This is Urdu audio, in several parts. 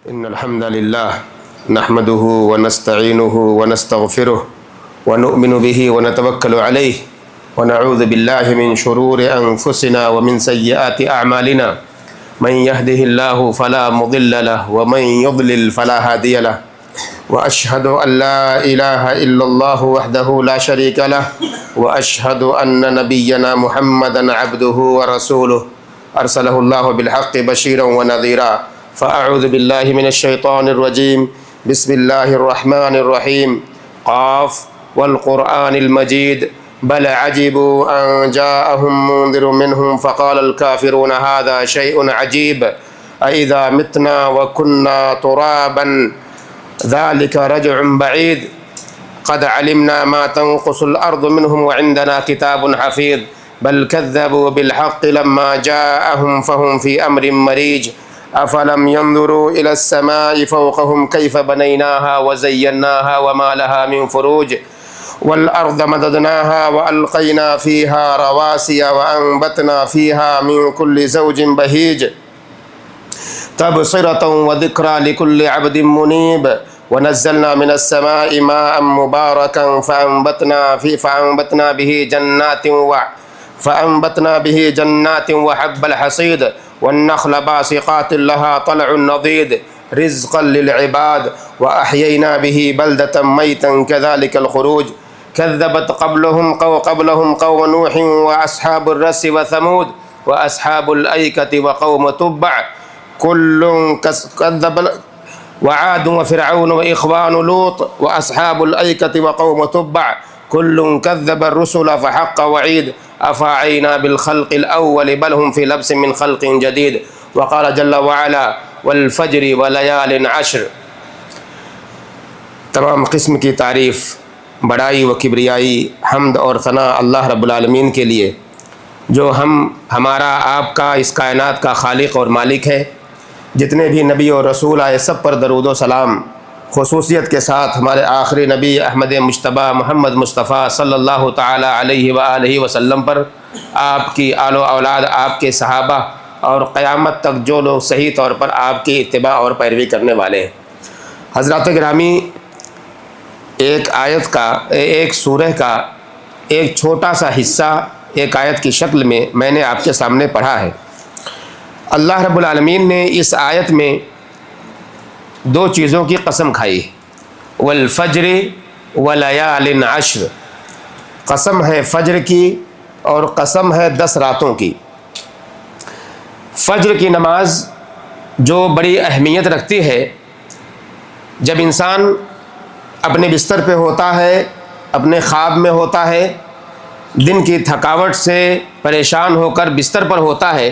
إن الحمد لله نحمده ونستعينه ونستغفره ونؤمن به ونتوكل عليه ونعوذ بالله من شرور أنفسنا ومن سيئات أعمالنا من يهده الله فلا مضل له ومن يضلل فلا هادي له وأشهد أن لا إله إلا الله وحده لا شريك له وأشهد أن نبينا محمدا عبده ورسوله أرسله الله بالحق بشيرا ونذيرا فأعوذ بالله من الشيطان الرجيم بسم الله الرحمن الرحيم قاف والقرآن المجيد بل عجبوا أن جاءهم منذر منهم فقال الكافرون هذا شيء عجيب أإذا متنا وكنا ترابا ذلك رجع بعيد قد علمنا ما تنقص الأرض منهم وعندنا كتاب حفيظ بل كذبوا بالحق لما جاءهم فهم في أمر مريج أفلم ينظروا إلى السماء فوقهم كيف بنيناها وزيناها وما لها من فروج والأرض مددناها وألقينا فيها رواسي وأنبتنا فيها من كل زوج بهيج تبصرة وذكرى لكل عبد منيب ونزلنا من السماء ماء مباركا فأنبتنا به جنات وحب الحصيد والنخل باسقات لها طلع نضيد رزقا للعباد وأحيينا به بلدة ميتا كذلك الخروج كذبت قبلهم قوم نوح وأصحاب الرس وثمود وأصحاب الأيكة وقوم تبع كل كذب وعاد وفرعون وإخوان لوط وأصحاب الأيكة وقوم تبع كل كذب الرسل فحق وعيد أفعينا بالخلق الأول بل هم في لبس من خلق جديد وقال جل وعلا والفجر وليال عشر. تمام قسم کی تعریف، بڑائی و کبریائی، حمد اور ثنا اللہ رب العالمین کے لیے جو ہمارا آپ کا اس کائنات کا خالق اور مالک ہے. جتنے بھی نبی اور رسول آئے سب پر درود و سلام، خصوصیت کے ساتھ ہمارے آخری نبی احمد مجتبیٰ محمد مصطفیٰ صلی اللہ تعالی علیہ وآلہ وسلم پر، آپ کی آل و اولاد، آپ کے صحابہ اور قیامت تک جو لوگ صحیح طور پر آپ کی اتباع اور پیروی کرنے والے ہیں. حضرات گرامی، ایک آیت کا، ایک سورہ کا ایک چھوٹا سا حصہ ایک آیت کی شکل میں نے آپ کے سامنے پڑھا ہے. اللہ رب العالمین نے اس آیت میں دو چیزوں کی قسم کھائی، والفجر ولیال عشر، قسم ہے فجر کی اور قسم ہے 10 راتوں کی. فجر کی نماز جو بڑی اہمیت رکھتی ہے، جب انسان اپنے بستر پہ ہوتا ہے، اپنے خواب میں ہوتا ہے، دن کی تھکاوٹ سے پریشان ہو کر بستر پر ہوتا ہے،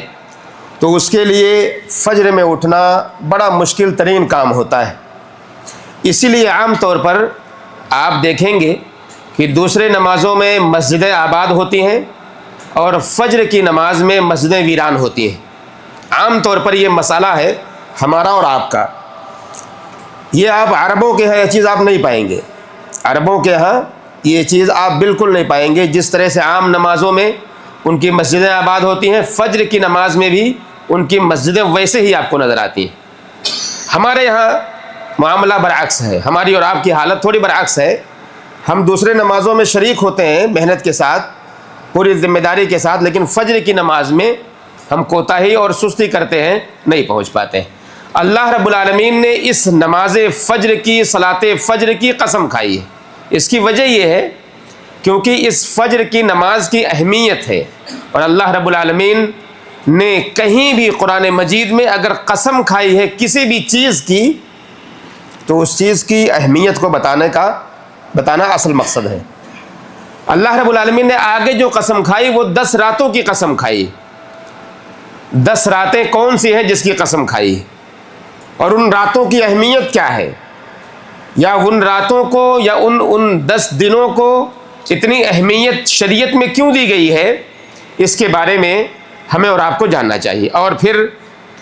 تو اس کے لیے فجر میں اٹھنا بڑا مشکل ترین کام ہوتا ہے. اسی لیے عام طور پر آپ دیکھیں گے کہ دوسرے نمازوں میں مسجدیں آباد ہوتی ہیں اور فجر کی نماز میں مسجدیں ویران ہوتی ہیں. عام طور پر یہ مسئلہ ہے ہمارا اور آپ کا. یہ آپ عربوں کے ہاں یہ چیز آپ نہیں پائیں گے. عربوں کے ہاں یہ چیز آپ بالکل نہیں پائیں گے. جس طرح سے عام نمازوں میں ان کی مسجدیں آباد ہوتی ہیں، فجر کی نماز میں بھی ان کی مسجدیں ویسے ہی آپ کو نظر آتی ہیں. ہمارے یہاں معاملہ برعکس ہے، ہماری اور آپ کی حالت تھوڑی برعکس ہے. ہم دوسرے نمازوں میں شریک ہوتے ہیں محنت کے ساتھ، پوری ذمہ داری کے ساتھ، لیکن فجر کی نماز میں ہم کوتاہی اور سستی کرتے ہیں، نہیں پہنچ پاتے. اللہ رب العالمین نے اس نماز فجر کی، صلاۃ فجر کی قسم کھائی ہے. اس کی وجہ یہ ہے کیونکہ اس فجر کی نماز کی اہمیت ہے، اور اللہ رب العالمین نے کہیں بھی قرآن مجید میں اگر قسم کھائی ہے کسی بھی چیز کی تو اس چیز کی اہمیت کو بتانا اصل مقصد ہے. اللہ رب العالمین نے آگے جو قسم کھائی وہ 10 راتوں کی قسم کھائی. 10 راتیں کون سی ہیں جس کی قسم کھائی، اور ان راتوں کی اہمیت کیا ہے، یا ان راتوں کو یا ان 10 دنوں کو اتنی اہمیت شریعت میں کیوں دی گئی ہے، اس کے بارے میں ہمیں اور آپ کو جاننا چاہیے. اور پھر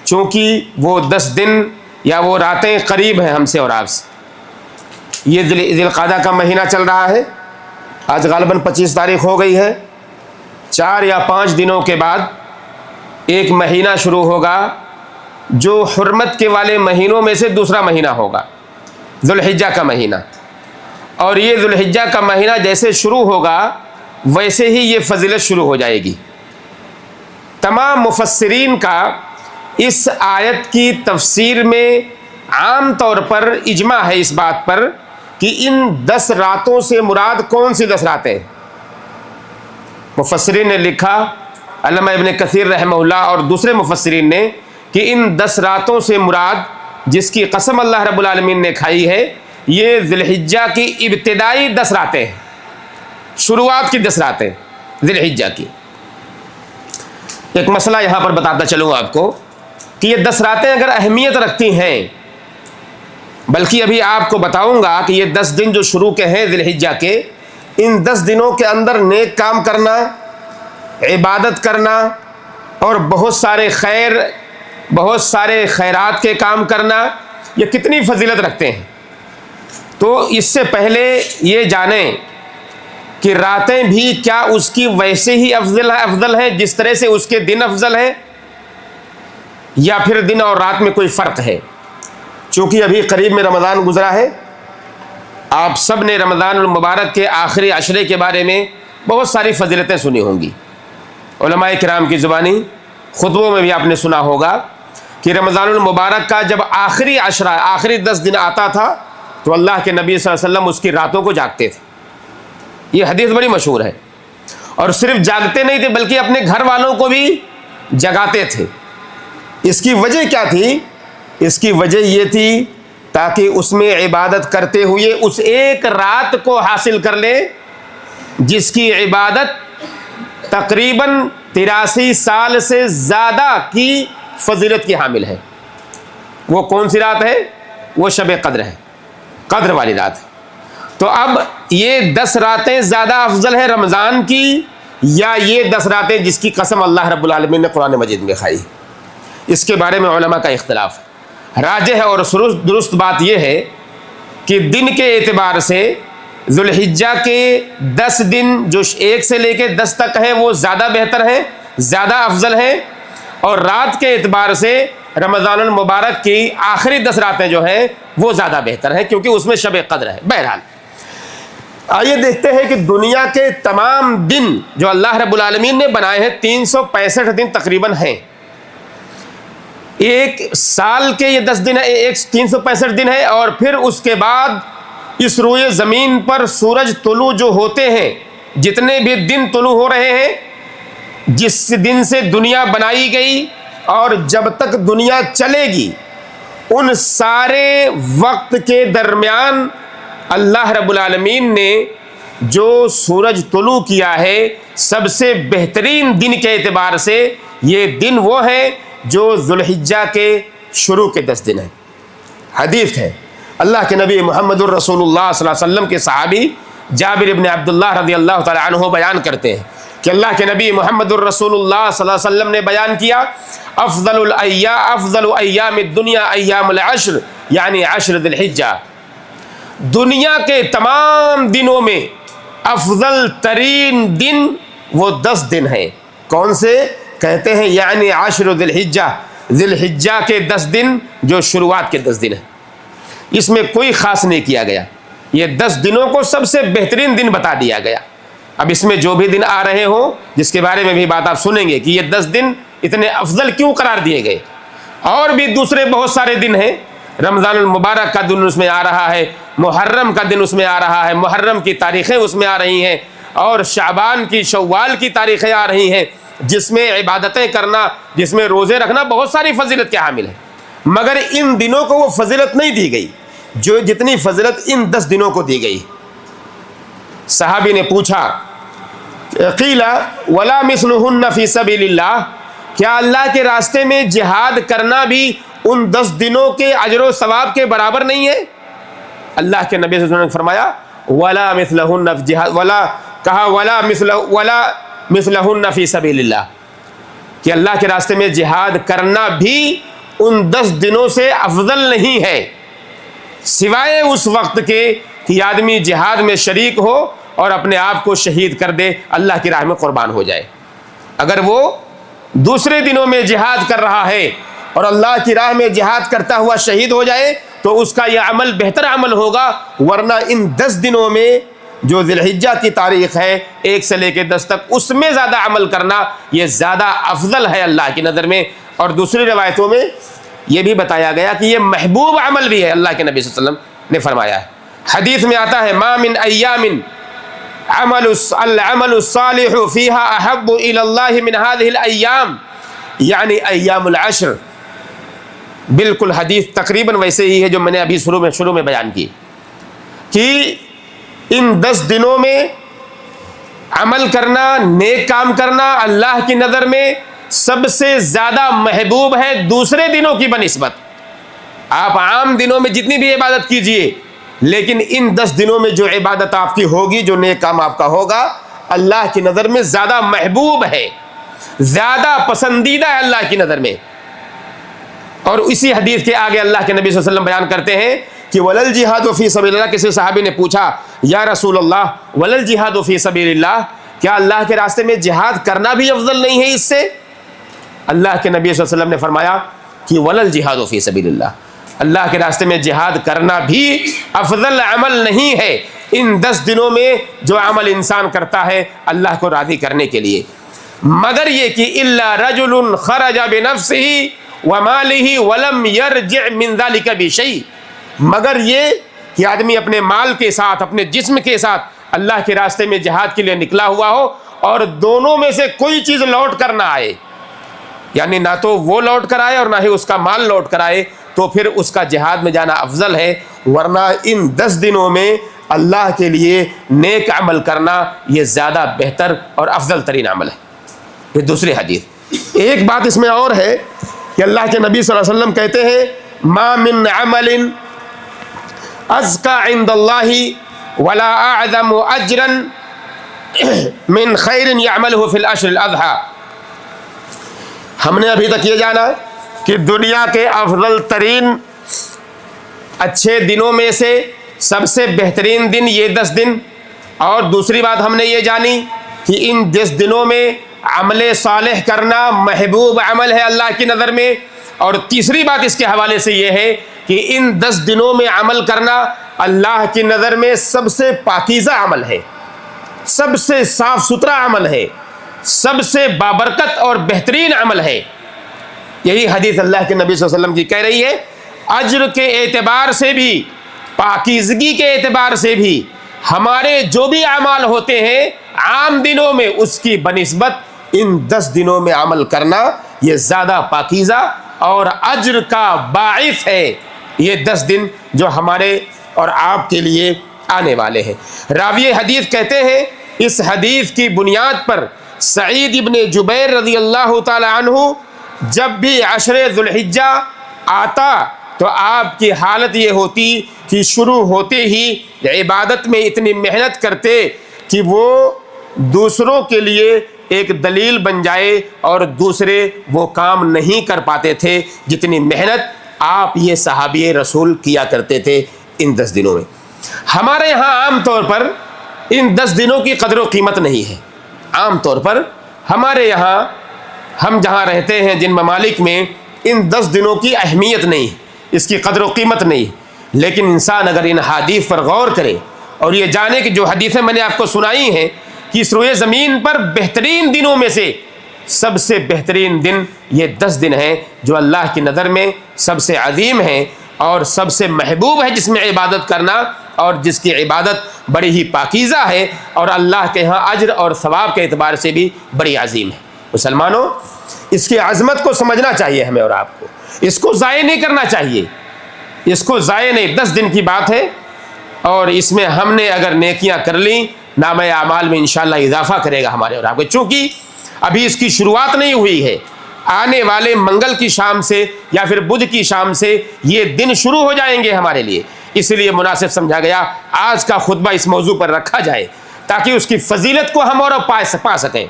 چونکہ وہ 10 دن یا وہ راتیں قریب ہیں ہم سے اور آپ سے. یہ ذی القعدہ کا مہینہ چل رہا ہے، آج غالباً 25 تاریخ ہو گئی ہے. 4 یا 5 دنوں کے بعد ایک مہینہ شروع ہوگا جو حرمت کے والے مہینوں میں سے دوسرا مہینہ ہوگا، ذوالحجہ کا مہینہ. اور یہ ذوالحجہ کا مہینہ جیسے شروع ہوگا ویسے ہی یہ فضیلت شروع ہو جائے گی. تمام مفسرین کا اس آیت کی تفسیر میں عام طور پر اجماع ہے اس بات پر کہ ان 10 راتوں سے مراد کون سی 10 راتیں. مفسرین نے لکھا، علامہ ابن کثیر رحمہ اللہ اور دوسرے مفسرین نے، کہ ان 10 راتوں سے مراد جس کی قسم اللہ رب العالمین نے کھائی ہے یہ ذوالحجہ کی ابتدائی 10 راتیں ہیں، شروعات کی 10 راتیں ذوالحجہ کی. ایک مسئلہ یہاں پر بتاتا چلوں آپ کو کہ یہ 10 راتیں اگر اہمیت رکھتی ہیں، بلکہ ابھی آپ کو بتاؤں گا کہ یہ 10 دن جو شروع کے ہیں ذوالحجہ کے، ان 10 دنوں کے اندر نیک کام کرنا، عبادت کرنا اور بہت سارے خیرات کے کام کرنا یہ کتنی فضیلت رکھتے ہیں. تو اس سے پہلے یہ جانیں کہ راتیں بھی کیا اس کی ویسے ہی افضل ہے جس طرح سے اس کے دن افضل ہے، یا پھر دن اور رات میں کوئی فرق ہے. چونکہ ابھی قریب میں رمضان گزرا ہے، آپ سب نے رمضان المبارک کے آخری عشرے کے بارے میں بہت ساری فضیلتیں سنی ہوں گی. علماء کرام کی زبانی خطبوں میں بھی آپ نے سنا ہوگا کہ رمضان المبارک کا جب آخری عشرہ، آخری 10 دن آتا تھا تو اللہ کے نبی صلی اللہ علیہ وسلم اس کی راتوں کو جاگتے تھے. یہ حدیث بڑی مشہور ہے. اور صرف جاگتے نہیں تھے بلکہ اپنے گھر والوں کو بھی جگاتے تھے. اس کی وجہ کیا تھی؟ اس کی وجہ یہ تھی تاکہ اس میں عبادت کرتے ہوئے اس ایک رات کو حاصل کر لے جس کی عبادت تقریباً 83 سال سے زیادہ کی فضیلت کی حامل ہے. وہ کون سی رات ہے؟ وہ شب قدر ہے، قدر والی رات ہے. تو اب یہ 10 راتیں زیادہ افضل ہے رمضان کی، یا یہ 10 راتیں جس کی قسم اللہ رب العالمین نے قرآن مجید میں کھائی؟ اس کے بارے میں علماء کا اختلاف ہے. راجح اور درست بات یہ ہے کہ دن کے اعتبار سے ذوالحجہ کے 10 دن جو 1 سے لے کے 10 تک ہیں وہ زیادہ بہتر ہیں، زیادہ افضل ہیں. اور رات کے اعتبار سے رمضان المبارک کی آخری 10 راتیں جو ہیں وہ زیادہ بہتر ہیں کیونکہ اس میں شب قدر ہے. بہرحال آئیے دیکھتے ہیں کہ دنیا کے تمام دن جو اللہ رب العالمین نے بنائے ہیں 365 دن تقریباً ہیں. ایک سال کے یہ 10 دن ہے، ایک 365 دن ہے. اور پھر اس کے بعد اس روئے زمین پر سورج طلوع جو ہوتے ہیں، جتنے بھی دن طلوع ہو رہے ہیں، جس دن سے دنیا بنائی گئی اور جب تک دنیا چلے گی، ان سارے وقت کے درمیان اللہ رب العالمین نے جو سورج طلوع کیا ہے سب سے بہترین دن کے اعتبار سے یہ دن وہ ہے جو ذوالحجہ کے شروع کے 10 دن ہیں. حدیث ہے، اللہ کے نبی محمد الرسول اللہ صلی اللہ علیہ وسلم کے صحابی جابر ابن عبداللہ رضی اللہ تعالی عنہ بیان کرتے ہیں کہ اللہ کے نبی محمد الرسول اللہ صلی اللہ علیہ وسلم نے بیان کیا، افضل ایام الدنیا ایام العشر، یعنی 10 ذی الحجہ. دنیا کے تمام دنوں میں افضل ترین دن وہ 10 دن ہیں. کون سے؟ کہتے ہیں یعنی 10 ذی الحجہ، ذی الحجہ کے 10 دن جو شروعات کے 10 دن ہیں. اس میں کوئی خاص نہیں کیا گیا، یہ 10 دنوں کو سب سے بہترین دن بتا دیا گیا. اب اس میں جو بھی دن آ رہے ہوں جس کے بارے میں بھی بات آپ سنیں گے کہ یہ 10 دن اتنے افضل کیوں قرار دیے گئے. اور بھی دوسرے بہت سارے دن ہیں. رمضان المبارک کا دن اس میں آ رہا ہے، محرم کا دن اس میں آ رہا ہے، محرم کی تاریخیں اس میں آ رہی ہیں، اور شعبان کی، شوال کی تاریخیں آ رہی ہیں جس میں عبادتیں کرنا، جس میں روزے رکھنا بہت ساری فضیلت کے حامل ہے. مگر ان دنوں کو وہ فضیلت نہیں دی گئی جو جتنی فضیلت ان 10 دنوں کو دی گئی. صحابی نے پوچھا، قیل ولا مثلہن فی سبیل اللہ، کیا اللہ کے راستے میں جہاد کرنا بھی ان 10 دنوں کے اجر و ثواب کے برابر نہیں ہے؟ اللہ کے نبی صلی اللہ علیہ وسلم نے فرمایا ولا مثلہن جہاد، ولا کہا ولا مثلہن فی سبیل اللہ، کہ اللہ کے راستے میں جہاد کرنا بھی ان 10 دنوں سے افضل نہیں ہے، سوائے اس وقت کے کہ آدمی جہاد میں شریک ہو اور اپنے آپ کو شہید کر دے، اللہ کی راہ میں قربان ہو جائے. اگر وہ دوسرے دنوں میں جہاد کر رہا ہے اور اللہ کی راہ میں جہاد کرتا ہوا شہید ہو جائے تو اس کا یہ عمل بہتر عمل ہوگا، ورنہ ان 10 دنوں میں جو ذی الحجہ کی تاریخ ہے 1 سے لے کے 10 تک، اس میں زیادہ عمل کرنا یہ زیادہ افضل ہے اللہ کی نظر میں۔ اور دوسری روایتوں میں یہ بھی بتایا گیا کہ یہ محبوب عمل بھی ہے، اللہ کے نبی صلی اللہ علیہ وسلم نے فرمایا ہے۔ حدیث میں آتا ہے ما من ایام العمل الصالح فيها احب الى الله من هذه الايام، یعنی ایام العشر۔ بالکل حدیث تقریباً ویسے ہی ہے جو میں نے ابھی شروع میں بیان کی، کہ ان 10 دنوں میں عمل کرنا، نیک کام کرنا اللہ کی نظر میں سب سے زیادہ محبوب ہے دوسرے دنوں کی بنسبت۔ آپ عام دنوں میں جتنی بھی عبادت کیجئے، لیکن ان 10 دنوں میں جو عبادت آپ کی ہوگی، جو نیک کام آپ کا ہوگا، اللہ کی نظر میں زیادہ محبوب ہے، زیادہ پسندیدہ ہے اللہ کی نظر میں۔ اور اسی حدیث کے آگے اللہ کے نبی صلی اللہ علیہ وسلم بیان کرتے ہیں کہ ولل جہاد فی سبیل اللہ۔ کسی صحابی نے پوچھا یا رسول اللہ ولل جہاد فی سبیل اللہ، کیا اللہ کے راستے میں جہاد کرنا بھی افضل نہیں ہے اس سے؟ اللہ کے نبی صلی اللہ علیہ وسلم نے فرمایا کہ ولل جہاد فی سبیل اللہ، اللہ کے راستے میں جہاد کرنا بھی افضل عمل نہیں ہے ان 10 دنوں میں جو عمل انسان کرتا ہے اللہ کو راضی کرنے کے لیے، مگر یہ کہ الا رجل خرج بنفسه وماله ولم يرجع من ذلك بشيء، مگر یہ کہ آدمی اپنے مال کے ساتھ، اپنے جسم کے ساتھ اللہ کے راستے میں جہاد کے لیے نکلا ہوا ہو اور دونوں میں سے کوئی چیز لوٹ کر نہ آئے، یعنی نہ تو وہ لوٹ کر آئے اور نہ ہی اس کا مال لوٹ کر آئے، تو پھر اس کا جہاد میں جانا افضل ہے، ورنہ ان 10 دنوں میں اللہ کے لیے نیک عمل کرنا یہ زیادہ بہتر اور افضل ترین عمل ہے۔ یہ دوسری حدیث۔ ایک بات اس میں اور ہے کہ اللہ کے نبی صلی اللہ علیہ وسلم کہتے ہیں ما من عمل ازکا عند اللہ ولا اعظم اجرا من خیر یعملہ فی العشر الاضحی۔ ہم نے ابھی تک یہ جانا کہ دنیا کے افضل ترین اچھے دنوں میں سے سب سے بہترین دن یہ 10 دن، اور دوسری بات ہم نے یہ جانی کہ ان 10 دنوں میں عمل صالح کرنا محبوب عمل ہے اللہ کی نظر میں، اور تیسری بات اس کے حوالے سے یہ ہے کہ ان 10 دنوں میں عمل کرنا اللہ کی نظر میں سب سے پاکیزہ عمل ہے، سب سے صاف ستھرا عمل ہے، سب سے بابرکت اور بہترین عمل ہے۔ یہی حدیث اللہ کے نبی صلی اللہ علیہ وسلم کی کہہ رہی ہے اجر کے اعتبار سے بھی، پاکیزگی کے اعتبار سے بھی ہمارے جو بھی اعمال ہوتے ہیں عام دنوں میں اس کی بنسبت ان 10 دنوں میں عمل کرنا یہ زیادہ پاکیزہ اور اجر کا باعث ہے، یہ 10 دن جو ہمارے اور آپ کے لیے آنے والے ہیں۔ راوی حدیث کہتے ہیں اس حدیث کی بنیاد پر سعید ابن جبیر رضی اللہ تعالی عنہ جب بھی عشر ذی الحجہ آتا تو آپ کی حالت یہ ہوتی کہ شروع ہوتے ہی عبادت میں اتنی محنت کرتے کہ وہ دوسروں کے لیے ایک دلیل بن جائے اور دوسرے وہ کام نہیں کر پاتے تھے جتنی محنت آپ یہ صحابی رسول کیا کرتے تھے ان 10 دنوں میں۔ ہمارے یہاں عام طور پر ان 10 دنوں کی قدر و قیمت نہیں ہے۔ عام طور پر ہمارے یہاں ہم جہاں رہتے ہیں جن ممالک میں ان 10 دنوں کی اہمیت نہیں، اس کی قدر و قیمت نہیں، لیکن انسان اگر ان حدیث پر غور کرے اور یہ جانے کہ جو حدیثیں میں نے آپ کو سنائی ہیں کہ اس روئے زمین پر بہترین دنوں میں سے سب سے بہترین دن یہ 10 دن ہیں جو اللہ کی نظر میں سب سے عظیم ہیں اور سب سے محبوب ہے جس میں عبادت کرنا، اور جس کی عبادت بڑی ہی پاکیزہ ہے اور اللہ کے ہاں اجر اور ثواب کے اعتبار سے بھی بڑی عظیم ہے۔ مسلمانوں، اس کی عظمت کو سمجھنا چاہیے ہمیں اور آپ کو، اس کو ضائع نہیں کرنا چاہیے، اس کو ضائع نہیں۔ 10 دن کی بات ہے اور اس میں ہم نے اگر نیکیاں کر لیں نامہ اعمال میں انشاءاللہ اضافہ کرے گا ہمارے اور آپ کو، چونکہ ابھی اس کی شروعات نہیں ہوئی ہے، آنے والے منگل کی شام سے یا پھر بدھ کی شام سے یہ دن شروع ہو جائیں گے ہمارے لیے، اس لیے مناسب سمجھا گیا آج کا خطبہ اس موضوع پر رکھا جائے تاکہ اس کی فضیلت کو ہم اور پا سکیں۔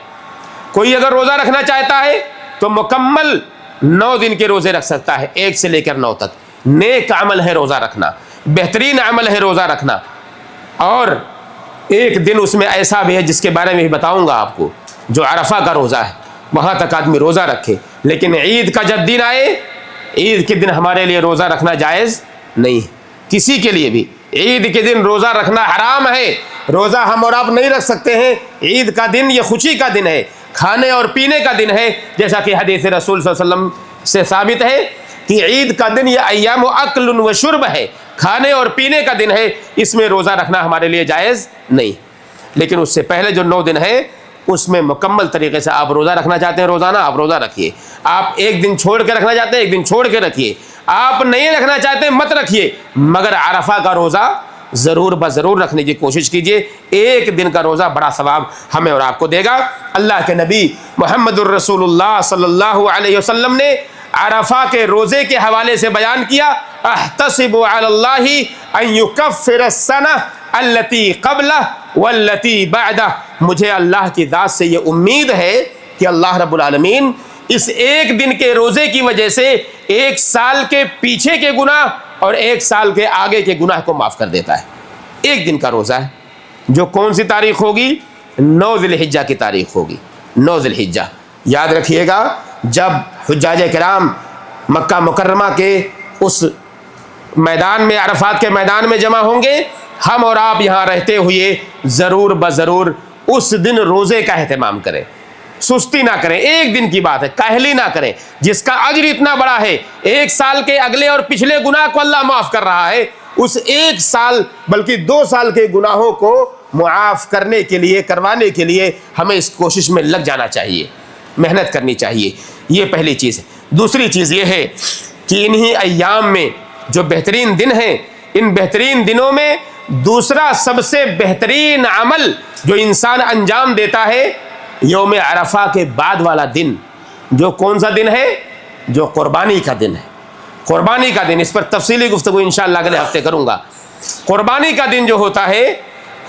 کوئی اگر روزہ رکھنا چاہتا ہے تو مکمل 9 دن کے روزے رکھ سکتا ہے، 1 سے لے کر 9 تک۔ نیک عمل ہے روزہ رکھنا، بہترین عمل ہے روزہ رکھنا، اور ایک دن اس میں ایسا بھی ہے جس کے بارے میں بھی بتاؤں گا آپ کو، جو عرفہ کا روزہ ہے، وہاں تک آدمی روزہ رکھے، لیکن عید کا جب دن آئے عید کے دن ہمارے لیے روزہ رکھنا جائز نہیں، کسی کے لیے بھی عید کے دن روزہ رکھنا حرام ہے۔ روزہ ہم اور آپ نہیں رکھ سکتے ہیں۔ عید کا دن یہ خوشی کا دن ہے، کھانے اور پینے کا دن ہے، جیسا کہ حدیث رسول صلی اللہ علیہ وسلم سے ثابت ہے کہ عید کا دن یہ ایام اکل و شرب ہے، کھانے اور پینے کا دن ہے، اس میں روزہ رکھنا ہمارے لیے جائز نہیں۔ لیکن اس سے پہلے جو 9 دن ہے اس میں مکمل طریقے سے آپ روزہ رکھنا چاہتے ہیں روزانہ آپ روزہ رکھیے، آپ ایک دن چھوڑ کے رکھنا چاہتے ہیں ایک دن چھوڑ کے رکھیے، آپ نہیں رکھنا چاہتے مت رکھیے، مگر عرفہ کا روزہ ضرور بضرور رکھنے کی کوشش کیجئے۔ ایک دن کا روزہ بڑا ثواب ہمیں اور آپ کو دے گا۔ اللہ کے نبی محمد الرسول اللہ صلی اللہ علیہ وسلم نے عرفہ کے روزے کے حوالے سے بیان کیا، احتسب علی اللہ ان یکفر السنہ التی قبلہ والتی بعدہ، مجھے اللہ کی ذات سے یہ امید ہے کہ اللہ رب العالمین اس ایک دن کے روزے کی وجہ سے ایک سال کے پیچھے کے گناہ اور ایک سال کے آگے کے گناہ کو معاف کر دیتا ہے۔ ایک دن کا روزہ ہے جو کون سی تاریخ ہوگی؟ 9 ذی الحجہ کی تاریخ ہوگی، 9 ذی الحجہ۔ یاد رکھیے گا جب حجاج کرام مکہ مکرمہ کے اس میدان میں، عرفات کے میدان میں جمع ہوں گے، ہم اور آپ یہاں رہتے ہوئے ضرور بضرور اس دن روزے کا اہتمام کریں، سستی نہ کریں۔ ایک دن کی بات ہے، کاہلی نہ کریں، جس کا اجر اتنا بڑا ہے، ایک سال کے اگلے اور پچھلے گناہ کو اللہ معاف کر رہا ہے، اس ایک سال بلکہ 2 سال کے گناہوں کو معاف کرنے کے لیے، کروانے کے لیے ہمیں اس کوشش میں لگ جانا چاہیے، محنت کرنی چاہیے۔ یہ پہلی چیز ہے۔ دوسری چیز یہ ہے کہ انہی ایام میں جو بہترین دن ہیں، ان بہترین دنوں میں دوسرا سب سے بہترین عمل جو انسان انجام دیتا ہے یوم عرفہ کے بعد والا دن، جو کون سا دن ہے؟ جو قربانی کا دن ہے۔ قربانی کا دن، اس پر تفصیلی گفتگو انشاءاللہ اگلے ہفتے کروں گا۔ قربانی کا دن جو ہوتا ہے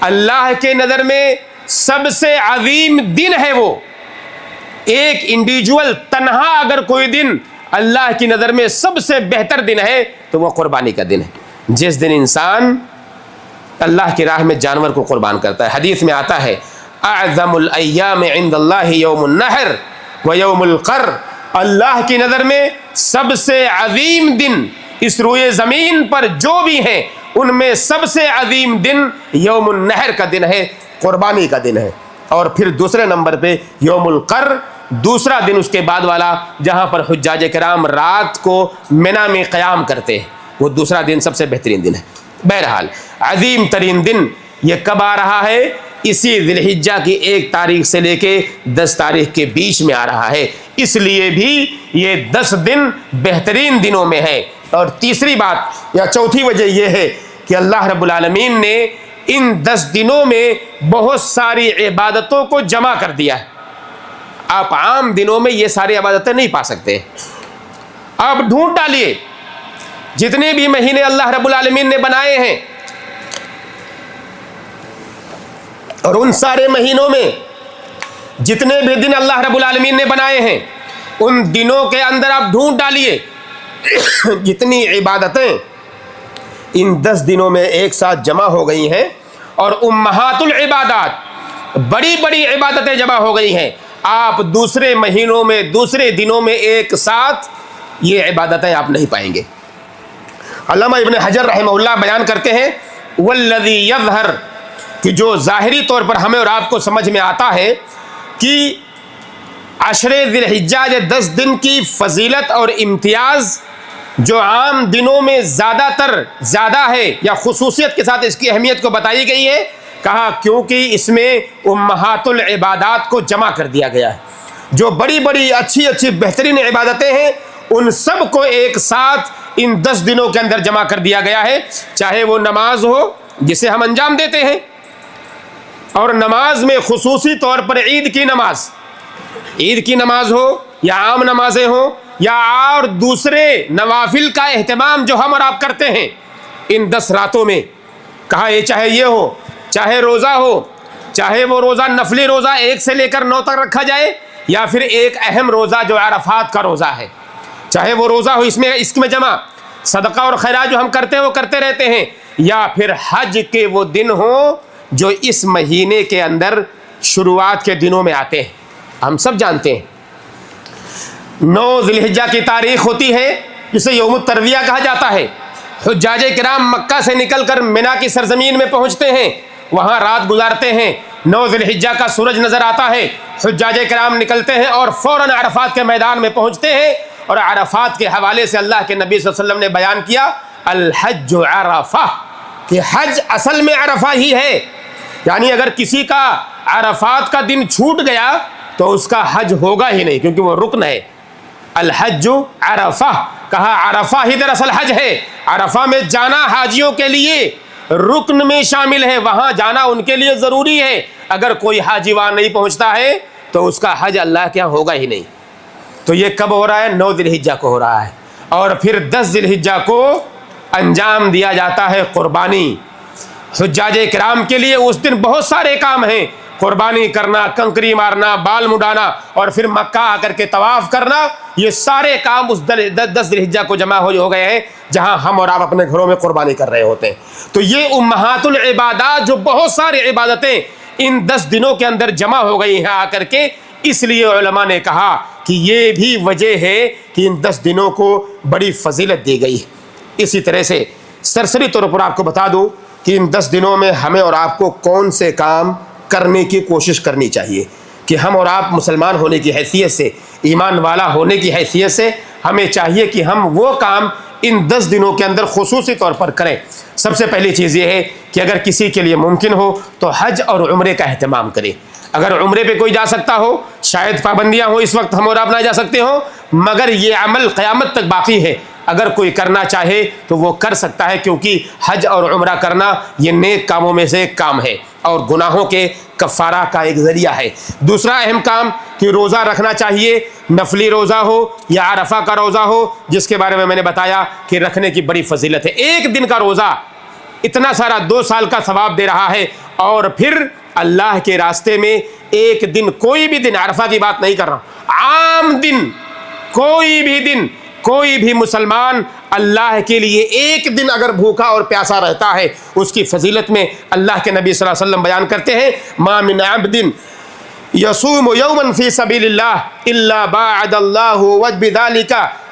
اللہ کے نظر میں سب سے عظیم دن ہے۔ وہ ایک انڈیویجول تنہا اگر کوئی دن اللہ کی نظر میں سب سے بہتر دن ہے تو وہ قربانی کا دن ہے، جس دن انسان اللہ کی راہ میں جانور کو قربان کرتا ہے۔ حدیث میں آتا ہے اعظم الایام عند اللہ یوم النحر و یوم القر، اللہ کی نظر میں سب سے عظیم دن اس روئے زمین پر جو بھی ہیں ان میں سب سے عظیم دن یوم النحر کا دن ہے، قربانی کا دن ہے۔ اور پھر دوسرے نمبر پہ یوم القر، دوسرا دن اس کے بعد والا جہاں پر حجاج کرام رات کو منی میں قیام کرتے ہیں، وہ دوسرا دن سب سے بہترین دن ہے۔ بہرحال عظیم ترین دن یہ کب آ رہا ہے؟ اسی ذی الحجہ کی 1 تاریخ سے لے کے 10 تاریخ کے بیچ میں آ رہا ہے، اس لیے بھی یہ 10 دن بہترین دنوں میں ہے۔ اور تیسری بات یا چوتھی وجہ یہ ہے کہ اللہ رب العالمین نے ان 10 دنوں میں بہت ساری عبادتوں کو جمع کر دیا ہے۔ آپ عام دنوں میں یہ ساری عبادتیں نہیں پا سکتے۔ آپ ڈھونڈ ڈالیے جتنے بھی مہینے اللہ رب العالمین نے بنائے ہیں، اور ان سارے مہینوں میں جتنے بھی دن اللہ رب العالمین نے بنائے ہیں، ان دنوں کے اندر آپ ڈھونڈ ڈالیے جتنی عبادتیں ان 10 دنوں میں ایک ساتھ جمع ہو گئی ہیں، اور امہات العبادات، بڑی بڑی عبادتیں جمع ہو گئی ہیں، آپ دوسرے مہینوں میں، دوسرے دنوں میں ایک ساتھ یہ عبادتیں آپ نہیں پائیں گے۔ علامہ ابن حجر رحمہ اللہ بیان کرتے ہیں والذی یظہر، کہ جو ظاہری طور پر ہمیں اور آپ کو سمجھ میں آتا ہے کہ عشر ذی الحجہ 10 دن کی فضیلت اور امتیاز جو عام دنوں میں زیادہ ہے یا خصوصیت کے ساتھ اس کی اہمیت کو بتائی گئی ہے، کہا کیونکہ اس میں امہات العبادات کو جمع کر دیا گیا ہے۔ جو بڑی بڑی اچھی اچھی بہترین عبادتیں ہیں ان سب کو ایک ساتھ ان 10 دنوں کے اندر جمع کر دیا گیا ہے، چاہے وہ نماز ہو جسے ہم انجام دیتے ہیں، اور نماز میں خصوصی طور پر عید کی نماز ہو یا عام نمازیں ہوں یا اور دوسرے نوافل کا اہتمام جو ہم اور آپ کرتے ہیں ان 10 راتوں میں، کہا یہ چاہے یہ ہو، چاہے روزہ ہو، چاہے وہ روزہ نفلی روزہ 1 سے لے کر 9 تک رکھا جائے، یا پھر ایک اہم روزہ جو عرفات کا روزہ ہے، چاہے وہ روزہ ہو اس میں جمع صدقہ اور خیرات جو ہم کرتے ہیں وہ کرتے رہتے ہیں، یا پھر حج کے وہ دن ہوں جو اس مہینے کے اندر شروعات کے دنوں میں آتے ہیں۔ ہم سب جانتے ہیں 9 ذی الحجہ کی تاریخ ہوتی ہے جسے یوم الترویہ کہا جاتا ہے۔ حجاج کرام مکہ سے نکل کر منا کی سرزمین میں پہنچتے ہیں، وہاں رات گزارتے ہیں، 9 ذی الحجہ کا سورج نظر آتا ہے، حجاج کرام نکلتے ہیں اور فوراً عرفات کے میدان میں پہنچتے ہیں۔ اور عرفات کے حوالے سے اللہ کے نبی صلی اللہ علیہ وسلم نے بیان کیا الحج عرفہ، کہ حج اصل میں عرفہ ہی ہے، یعنی اگر کسی کا عرفات کا دن چھوٹ گیا تو اس کا حج ہوگا ہی نہیں، کیونکہ وہ رکن ہے۔ الحج عرفہ کہا، عرفہ ہی دراصل حج ہے۔ عرفہ میں جانا حاجیوں کے لیے رکن میں شامل ہے، وہاں جانا ان کے لیے ضروری ہے۔ اگر کوئی حاجی وہاں نہیں پہنچتا ہے تو اس کا حج اللہ کے یہاں ہوگا ہی نہیں۔ تو یہ کب ہو رہا ہے؟ 9 ذی الحجہ کو ہو رہا ہے، اور پھر 10 ذی الحجہ کو انجام دیا جاتا ہے قربانی۔ حجاج کرام کے لیے اس دن بہت سارے کام ہیں، قربانی کرنا، کنکری مارنا، بال مڈانا، اور پھر مکہ آ کر کے طواف کرنا۔ یہ سارے کام اس 10 ذی الحجہ کو جمع ہو گئے ہیں، جہاں ہم اور آپ اپنے گھروں میں قربانی کر رہے ہوتے ہیں۔ تو یہ امہات العبادات، جو بہت ساری عبادتیں ان 10 دنوں کے اندر جمع ہو گئی ہیں آ کر کے، اس لیے علماء نے کہا کہ یہ بھی وجہ ہے کہ ان 10 دنوں کو بڑی فضیلت دی گئی ہے۔ اسی طرح سے سرسری طور پر آپ کو بتا دوں کہ ان 10 دنوں میں ہمیں اور آپ کو کون سے کام کرنے کی کوشش کرنی چاہیے، کہ ہم اور آپ مسلمان ہونے کی حیثیت سے، ایمان والا ہونے کی حیثیت سے ہمیں چاہیے کہ ہم وہ کام ان 10 دنوں کے اندر خصوصی طور پر کریں۔ سب سے پہلی چیز یہ ہے کہ اگر کسی کے لیے ممکن ہو تو حج اور عمرے کا اہتمام کرے۔ اگر عمرے پہ کوئی جا سکتا ہو، شاید پابندیاں ہوں اس وقت ہم اور آپ نہ جا سکتے ہوں، مگر یہ عمل قیامت تک باقی ہے۔ اگر کوئی کرنا چاہے تو وہ کر سکتا ہے، کیونکہ حج اور عمرہ کرنا یہ نیک کاموں میں سے ایک کام ہے اور گناہوں کے کفارہ کا ایک ذریعہ ہے۔ دوسرا اہم کام کہ روزہ رکھنا چاہیے، نفلی روزہ ہو یا عرفہ کا روزہ ہو، جس کے بارے میں نے بتایا کہ رکھنے کی بڑی فضیلت ہے۔ ایک دن کا روزہ اتنا سارا 2 سال کا ثواب دے رہا ہے، اور پھر اللہ کے راستے میں ایک دن، کوئی بھی دن، عرفہ کی بات نہیں کر رہا ہوں، عام دن، کوئی بھی دن، کوئی بھی مسلمان اللہ کے لیے ایک دن اگر بھوکا اور پیاسا رہتا ہے، اس کی فضیلت میں اللہ کے نبی صلی اللہ علیہ وسلم بیان کرتے ہیں ما من عبد یصوم یوما فی سبیل اللہ الا باعد اللہ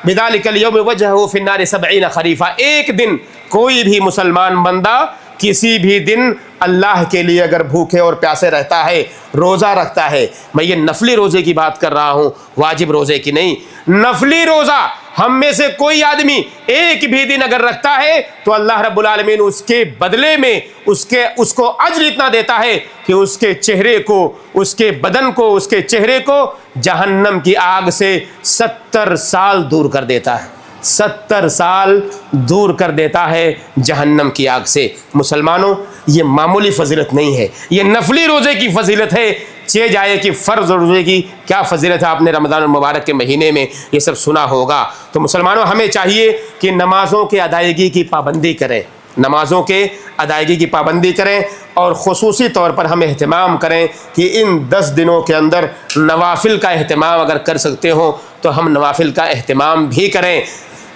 بذلک اليوم وجہہ فی النار 70 خریفہ۔ ایک دن کوئی بھی مسلمان بندہ کسی بھی دن اللہ کے لیے اگر بھوکے اور پیاسے رہتا ہے، روزہ رکھتا ہے، میں یہ نفلی روزے کی بات کر رہا ہوں، واجب روزے کی نہیں، نفلی روزہ ہم میں سے کوئی آدمی ایک بھی دن اگر رکھتا ہے تو اللہ رب العالمین اس کے بدلے میں اس کو اجر اتنا دیتا ہے کہ اس کے چہرے کو، اس کے بدن کو، اس کے چہرے کو جہنم کی آگ سے 70 سال دور کر دیتا ہے، 70 سال دور کر دیتا ہے جہنم کی آگ سے۔ مسلمانوں، یہ معمولی فضیلت نہیں ہے، یہ نفلی روزے کی فضیلت ہے۔ چہ جائے کہ فرض روزے کی کیا فضیلت ہے، آپ نے رمضان المبارک کے مہینے میں یہ سب سنا ہوگا۔ تو مسلمانوں، ہمیں چاہیے کہ نمازوں کے ادائیگی کی پابندی کریں، نمازوں کے ادائیگی کی پابندی کریں، اور خصوصی طور پر ہم اہتمام کریں کہ ان 10 دنوں کے اندر نوافل کا اہتمام اگر کر سکتے ہوں تو ہم نوافل کا اہتمام بھی کریں۔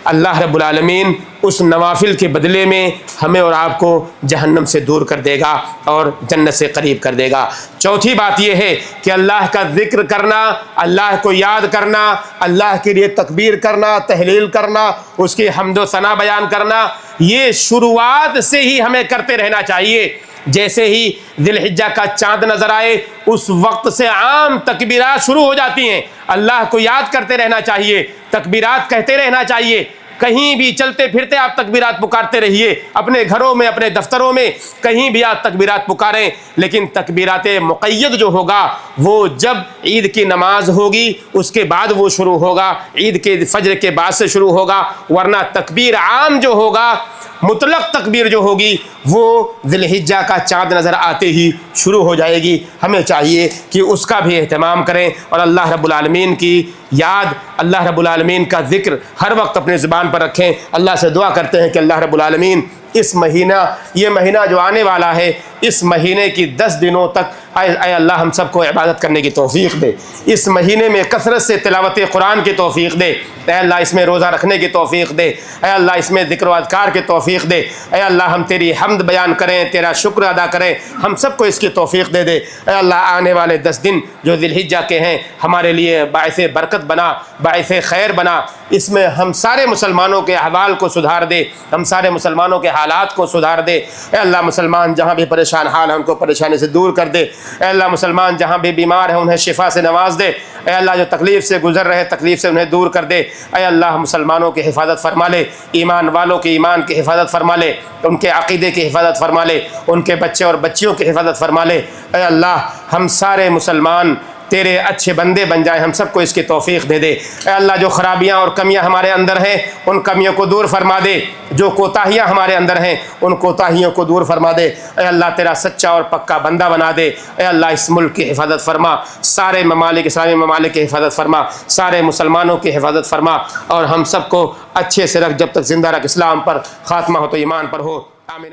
اللہ رب العالمین اس نوافل کے بدلے میں ہمیں اور آپ کو جہنم سے دور کر دے گا اور جنت سے قریب کر دے گا۔ چوتھی بات یہ ہے کہ اللہ کا ذکر کرنا، اللہ کو یاد کرنا، اللہ کے لیے تکبیر کرنا، تحلیل کرنا، اس کی حمد و ثنا بیان کرنا، یہ شروعات سے ہی ہمیں کرتے رہنا چاہیے۔ جیسے ہی ذی الحجہ کا چاند نظر آئے اس وقت سے عام تکبیرات شروع ہو جاتی ہیں۔ اللہ کو یاد کرتے رہنا چاہیے، تکبیرات کہتے رہنا چاہیے، کہیں بھی چلتے پھرتے آپ تکبیرات پکارتے رہیے، اپنے گھروں میں، اپنے دفتروں میں، کہیں بھی آپ تکبیرات پکاریں، لیکن تکبیرات مقید جو ہوگا وہ جب عید کی نماز ہوگی اس کے بعد وہ شروع ہوگا، عید کے فجر کے بعد سے شروع ہوگا، ورنہ تکبیر عام جو ہوگا، مطلق تکبیر جو ہوگی، وہ ذی الحجہ کا چاند نظر آتے ہی شروع ہو جائے گی۔ ہمیں چاہیے کہ اس کا بھی اہتمام کریں اور اللہ رب العالمین کی یاد، اللہ رب العالمین کا ذکر ہر وقت اپنے زبان پر رکھیں۔ اللہ سے دعا کرتے ہیں کہ اللہ رب العالمین اس مہینہ، یہ مہینہ جو آنے والا ہے، اس مہینے کی 10 دنوں تک اے اللہ ہم سب کو عبادت کرنے کی توفیق دے، اس مہینے میں کثرت سے تلاوت قرآن کی توفیق دے، اے اللہ اس میں روزہ رکھنے کی توفیق دے، اے اللہ اس میں ذکر و اذکار کی توفیق دے، اے اللہ ہم تیری حمد بیان کریں، تیرا شکر ادا کریں، ہم سب کو اس کی توفیق دے دے۔ اے اللہ آنے والے 10 دن جو ذی الحجہ کے ہیں ہمارے لیے باعث برکت بنا، باعث خیر بنا، اس میں ہم سارے مسلمانوں کے احوال کو سدھار دے، ہم سارے مسلمانوں کے حالات کو سدھار دے۔ اے اللہ مسلمان جہاں بھی پریشان حال ہیں ان کو پریشانی سے دور کر دے۔ اے اللہ مسلمان جہاں بھی بیمار ہیں انہیں شفا سے نواز دے۔ اے اللہ جو تکلیف سے گزر رہے تکلیف سے انہیں دور کر دے۔ اے اللہ مسلمانوں کی حفاظت فرما لے، ایمان والوں کی ایمان کی حفاظت فرما لے، ان کے عقیدے کی حفاظت فرما لے، ان کے بچے اور بچیوں کی حفاظت فرما لے۔ اے اللہ ہم سارے مسلمان تیرے اچھے بندے بن جائیں، ہم سب کو اس کی توفیق دے دے۔ اے اللہ جو خرابیاں اور کمیاں ہمارے اندر ہیں ان کمیوں کو دور فرما دے، جو کوتاہیاں ہمارے اندر ہیں ان کوتاہیوں کو دور فرما دے۔ اے اللہ تیرا سچا اور پکا بندہ بنا دے۔ اے اللہ اس ملک کی حفاظت فرما، سارے ممالک اسلامی ممالک کی حفاظت فرما، سارے مسلمانوں کی حفاظت فرما، اور ہم سب کو اچھے سے رکھ، جب تک زندہ رکھ، اسلام پر خاتمہ ہو تو ایمان پر ہو، آمین۔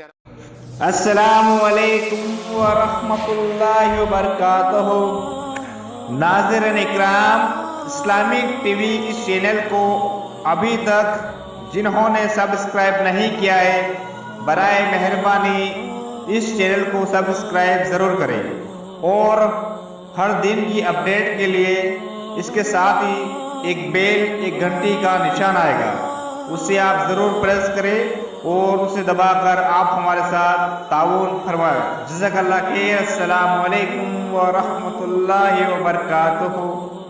السلام علیکم ورحمۃ اللہ وبرکاتہ۔ ناظرین اکرام، اسلامک ٹی وی اس چینل کو ابھی تک جنہوں نے سبسکرائب نہیں کیا ہے برائے مہربانی اس چینل کو سبسکرائب ضرور کریں، اور ہر دن کی اپڈیٹ کے لیے اس کے ساتھ ہی ایک بیل، ایک گھنٹی کا نشان آئے گا، اسے آپ ضرور پریس کریں اور اسے دبا کر آپ ہمارے ساتھ تعاون فرمائیں۔ جزاک اللہ خیر۔ السلام علیکم ورحمۃ اللہ وبرکاتہ۔